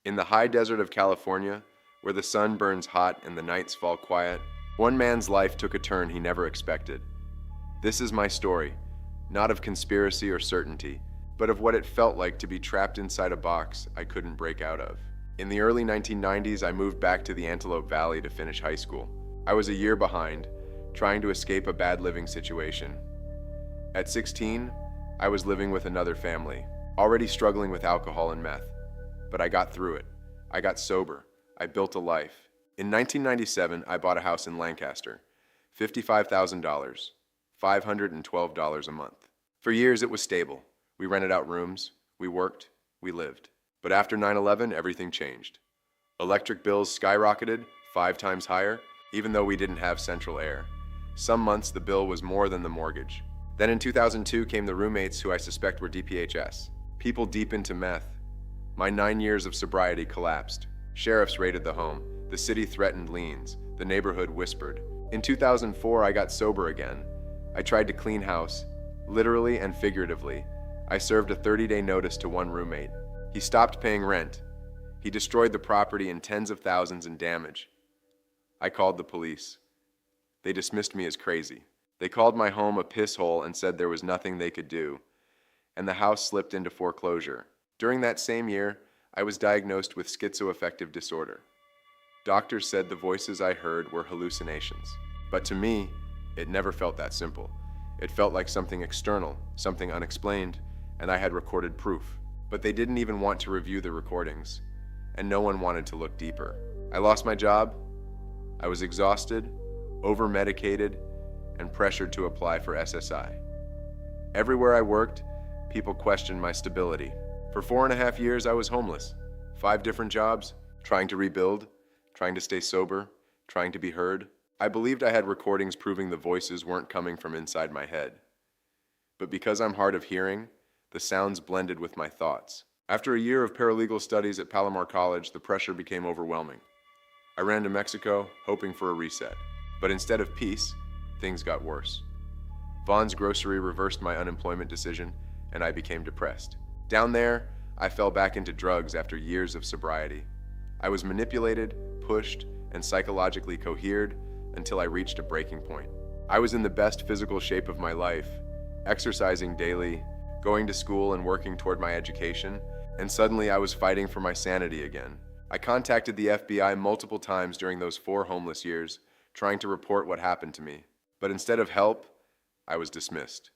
In the high desert of California, where the sun burns hot and the nights fall quiet, one man's life took a turn he never expected. This is my story, not of conspiracy or certainty, but of what it felt like to be trapped inside a box I couldn't break out of. In the early 1990s, I moved back to the Antelope Valley to finish high school. I was a year behind, trying to escape a bad living situation. At 16, I was living with another family, already struggling with alcohol and meth. But I got through it. I got sober. I built a life. In 1997, I bought a house in Lancaster, $55,000, $512 a month. For years, it was stable. We rented out rooms, we worked, we lived. But after 9/11, everything changed. Electric bills skyrocketed, 5 times higher, even though we didn't have central air. Some months, the bill was more than the mortgage. Then in 2002 came the roommates who I suspect were DPHS. People deep into meth. My 9 years of sobriety collapsed. Sheriffs raided the home. The city threatened liens. The neighborhood whispered. In 2004, I got sober again. I tried to clean house, literally and figuratively. I served a 30-day notice to one roommate. He stopped paying rent. He destroyed the property in tens of thousands in damage. I called the police. They dismissed me as crazy. They called my home a piss hole and said there was nothing they could do, and the house slipped into foreclosure. During that same year, I was diagnosed with schizoaffective disorder. Doctors said the voices I heard were hallucinations. But to me, it never felt that simple. It felt like something external, something unexplained, and I had recorded proof. But they didn't even want to review the recordings, and no one wanted to look deeper. I lost my job. I was exhausted, over-medicated, and pressured to apply for SSI. Everywhere I worked, people questioned my stability. For 4.5 years, I was homeless. 5 different jobs, trying to rebuild, trying to stay sober, trying to be heard. I believed I had recordings proving the voices weren't coming from inside my head. But because I'm hard of hearing, the sounds blended with my thoughts. After a year of paralegal studies at Palomar College, the pressure became overwhelming. I ran to Mexico, hoping for a reset. But instead of peace, things got worse. Vaughn's Grocery reversed my unemployment decision, and I became depressed. Down there, I fell back into drugs after years of sobriety. I was manipulated, pushed, and psychologically cohered until I reached a breaking point. I was in the best physical shape of my life, exercising daily, going to school and working toward my education, and suddenly I was fighting for my sanity again. I contacted the FBI multiple times during those 4 homeless years, trying to report what happened to me. But instead of help, I was dismissed.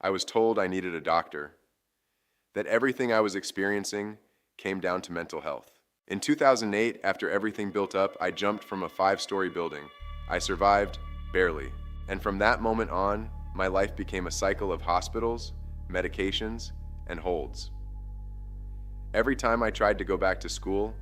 I was told I needed a doctor, that everything I was experiencing came down to mental health. In 2008, after everything built up, I jumped from a 5-story building. I survived, barely. And from that moment on, my life became a cycle of hospitals, medications, and holds. Every time I tried to go back to school,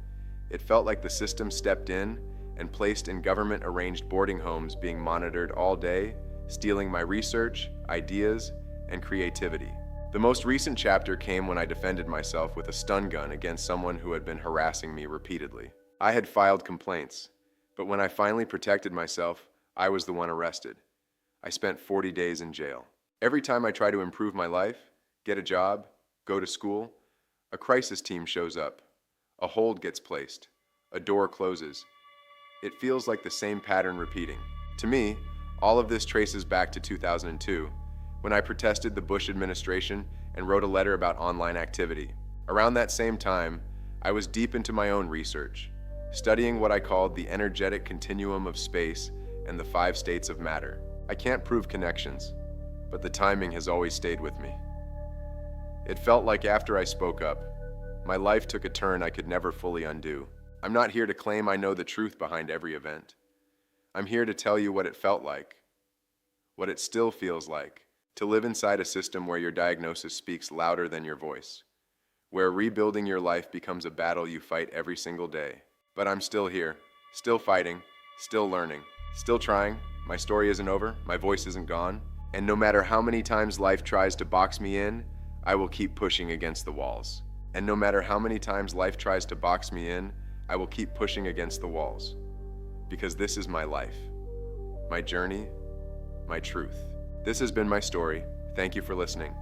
it felt like the system stepped in and placed in government-arranged boarding homes being monitored all day, stealing my research, ideas, and creativity. The most recent chapter came when I defended myself with a stun gun against someone who had been harassing me repeatedly. I had filed complaints, but when I finally protected myself, I was the one arrested. I spent 40 days in jail. Every time I try to improve my life, get a job, go to school, a crisis team shows up. A hold gets placed. A door closes. It feels like the same pattern repeating. To me, all of this traces back to 2002, when I protested the Bush administration and wrote a letter about online activity. Around that same time, I was deep into my own research, studying what I called the energetic continuum of space and the 5 states of matter. I can't prove connections, but the timing has always stayed with me. It felt like after I spoke up, my life took a turn I could never fully undo. I'm not here to claim I know the truth behind every event. I'm here to tell you what it felt like, what it still feels like, to live inside a system where your diagnosis speaks louder than your voice, where rebuilding your life becomes a battle you fight every single day. But I'm still here, still fighting, still learning, still trying. My story isn't over, my voice isn't gone, and no matter how many times life tries to box me in, I will keep pushing against the walls. And no matter how many times life tries to box me in, I will keep pushing against the walls. Because this is my life, my journey, my truth. This has been my story. Thank you for listening.